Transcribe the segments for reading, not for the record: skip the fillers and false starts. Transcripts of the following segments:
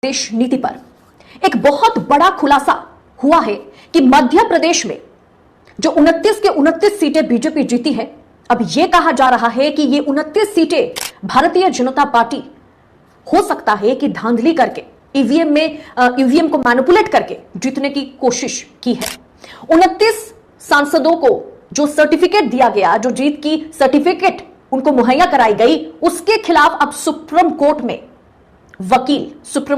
प्रदेश नीति पर एक बहुत बड़ा खुलासा हुआ है कि मध्य प्रदेश में जो 29 के 29 सीटें बीजेपी जीती है, अब यह कहा जा रहा है कि ये 29 सीटें भारतीय जनता पार्टी हो सकता है कि धांधली करके ईवीएम को मैनिपुलेट करके जीतने की कोशिश की है। 29 सांसदों को जो सर्टिफिकेट दिया गया, जो जीत की सर्टिफिकेट उनको मुहैया कराई गई, उसके खिलाफ अब सुप्रीम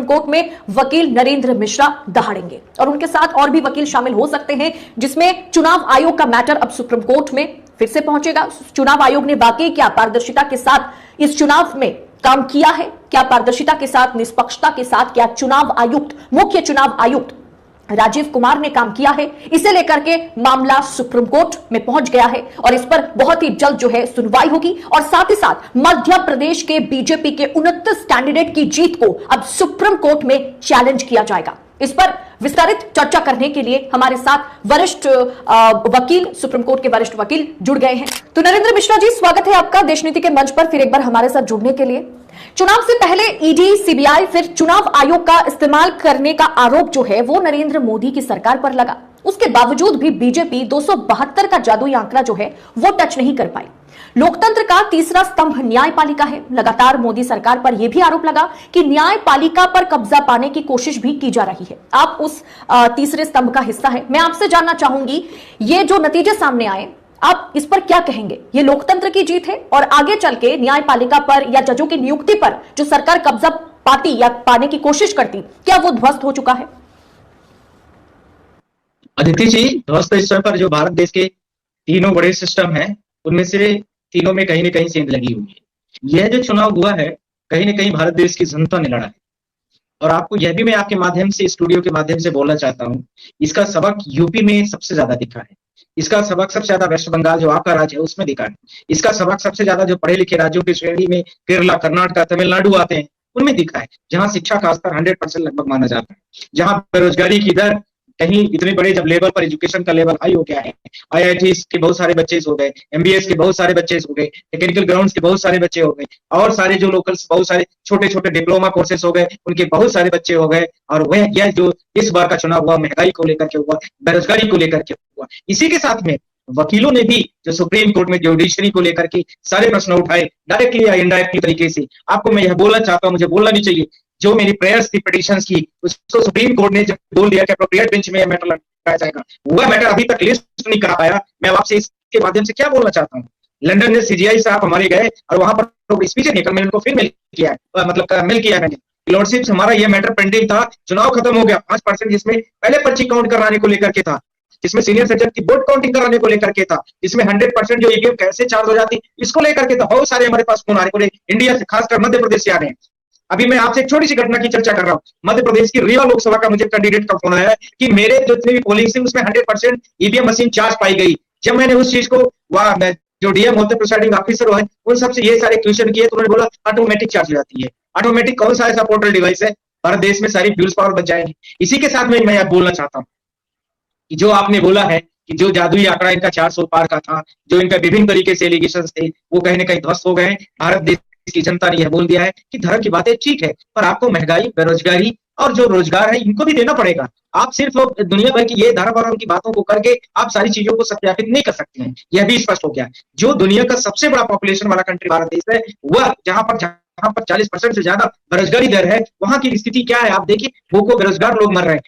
कोर्ट में वकील नरेंद्र मिश्रा दहाड़ेंगे और उनके साथ और भी वकील शामिल हो सकते हैं, जिसमें चुनाव आयोग का मैटर अब सुप्रीम कोर्ट में फिर से पहुंचेगा। चुनाव आयोग ने वाकई क्या पारदर्शिता के साथ इस चुनाव में काम किया है, क्या पारदर्शिता के साथ, निष्पक्षता के साथ क्या मुख्य चुनाव आयुक्त राजीव कुमार ने काम किया है, इसे लेकर के मामला सुप्रीम कोर्ट में पहुंच गया है और इस पर बहुत ही जल्द जो है सुनवाई होगी। और साथ ही साथ मध्य प्रदेश के बीजेपी के 29 कैंडिडेट की जीत को अब सुप्रीम कोर्ट में चैलेंज किया जाएगा। इस पर विस्तारित चर्चा करने के लिए हमारे साथ वरिष्ठ वकील, सुप्रीम कोर्ट के वरिष्ठ वकील जुड़ गए हैं। तो नरेंद्र मिश्रा जी, स्वागत है आपका देश नीति के मंच पर फिर एक बार हमारे साथ जुड़ने के लिए। चुनाव से पहले ईडी, सीबीआई, फिर चुनाव आयोग का इस्तेमाल करने का आरोप जो है वो नरेंद्र मोदी की सरकार पर लगा। उसके बावजूद भी बीजेपी 272 का जादुई आंकड़ा जो है वो टच नहीं कर पाई। लोकतंत्र का तीसरा स्तंभ न्यायपालिका है। लगातार मोदी सरकार पर यह भी आरोप लगा कि न्यायपालिका पर कब्जा पाने की कोशिश भी की जा रही है। आप उस तीसरे स्तंभ का हिस्सा है। मैं आपसे जानना चाहूंगी, ये जो नतीजे सामने आए, आप इस पर क्या कहेंगे? ये लोकतंत्र की जीत है और आगे चल के न्यायपालिका पर या जजों की नियुक्ति पर जो सरकार कब्जा पाती या पाने की कोशिश करती, क्या वो ध्वस्त हो चुका है? अदिति जी, ध्वस्त इस समय पर जो भारत देश के तीनों बड़े सिस्टम हैं, उनमें से तीनों में कहीं ना कहीं सेंध लगी हुई है। यह जो चुनाव हुआ है, कहीं ना कहीं भारत देश की जनता ने लड़ा है। और आपको यह भी मैं आपके माध्यम से, स्टूडियो के माध्यम से बोलना चाहता हूं, इसका सबक यूपी में सबसे ज्यादा दिखा है। इसका सबक सबसे ज्यादा वेस्ट बंगाल जो आपका राज्य है उसमें दिखा है। इसका सबक सबसे ज्यादा जो पढ़े लिखे राज्यों की श्रेणी में केरला, कर्नाटक, तमिलनाडु आते हैं, उनमें दिखा है, जहां शिक्षा का स्तर 100% लगभग माना जाता है, जहां बेरोजगारी की दर कहीं इतने बड़े जब लेवल पर एजुकेशन का लेवल हाई हो गया है, आईआईटी के बहुत सारे बच्चे हो गए, एमबीएस के बहुत सारे बच्चे हो गए, टेक्निकल ग्राउंड्स के बहुत सारे बच्चे हो गए, और सारे जो लोकल्स बहुत सारे छोटे छोटे डिप्लोमा कोर्सेस हो गए, उनके बहुत सारे बच्चे हो गए। और वह यह जो इस बार का चुनाव हुआ, महंगाई को लेकर के हुआ, बेरोजगारी को लेकर के हुआ। इसी के साथ में वकीलों ने भी जो सुप्रीम कोर्ट में जुडिशरी को लेकर के सारे प्रश्न उठाए, डायरेक्टली या इनडायरेक्टली तरीके से। आपको मैं यह बोलना चाहता हूं, मुझे बोलना नहीं चाहिए, जो मेरी प्रेयर्स थी, पिटीशंस की, उसको सुप्रीम कोर्ट ने जब बोल दिया कि अप्रोप्रिएट बेंच में मैटर लगाया जाएगा, वह मैटर अभी तक लिस्ट नहीं करा पाया। मैं आपसे इसके माध्यम से क्या बोलना चाहता हूँ, लंदन में सीजीआई साहब हमारे गए और वहां पर स्पीच निकल, मैंने उनको फिर मिल किया है, मतलब मिल किया मैंने। लॉर्डशिप, हमारा यह मैटर पेंडिंग था, चुनाव खत्म हो गया, 5% जिसमें पहले पर्ची काउंट कराने को लेकर के था, जिसमें सीनियर सर्जन की वोट काउंटिंग कराने को लेकर के था, जिसमें 100% जो ईवीएम कैसे चार्ज हो जाती इसको लेकर के था। बहुत सारे हमारे पास फोन आने को, इंडिया से, खासकर मध्य प्रदेश से आ रहे हैं। अभी मैं आपसे एक छोटी सी घटना की चर्चा कर रहा हूँ। मध्य प्रदेश की रीवा लोकसभा का मुझे कैंडिडेट का फोन आया है कि मेरे जितने भी पोलिंग थी उसमें 100% ईवीएम मशीन चार्ज पाई गई। जब मैंने उस चीज को जो डीएम होते, प्रिसाइडिंग ऑफिसर है, उन सबसे ये सारे क्वेश्चन किए तो उन्होंने बोला ऑटोमेटिक चार्ज हो जाती है। ऑटोमेटिक कौन सा ऐसा पोर्टल डिवाइस है भारत देश में, सारी फ्यूल्स पावर बच जाएंगे। इसी के साथ में मैं यह बोलना चाहता हूँ कि जो आपने बोला है कि जो जादुई आंकड़ा इनका 400 पार का था, जो इनका विभिन्न तरीके से एलिगेशन थे, वो कहीं ना कहीं ध्वस्त हो गए। भारत देश की जनता ने यह बोल दिया है कि धर्म की बातें ठीक है, पर आपको महंगाई, बेरोजगारी और जो रोजगार है, इनको भी देना पड़ेगा। आप सिर्फ दुनिया भर की ये धर्म की बातों को करके आप सारी चीजों को सत्यापित नहीं कर सकते हैं। यह भी स्पष्ट हो गया। जो दुनिया का सबसे बड़ा पॉपुलेशन वाला कंट्री भारत देश है, वह जहां पर 40% से ज्यादा बेरोजगारी दर है, वहां की स्थिति क्या है आप देखिए, भूखों बेरोजगार लोग मर रहे हैं।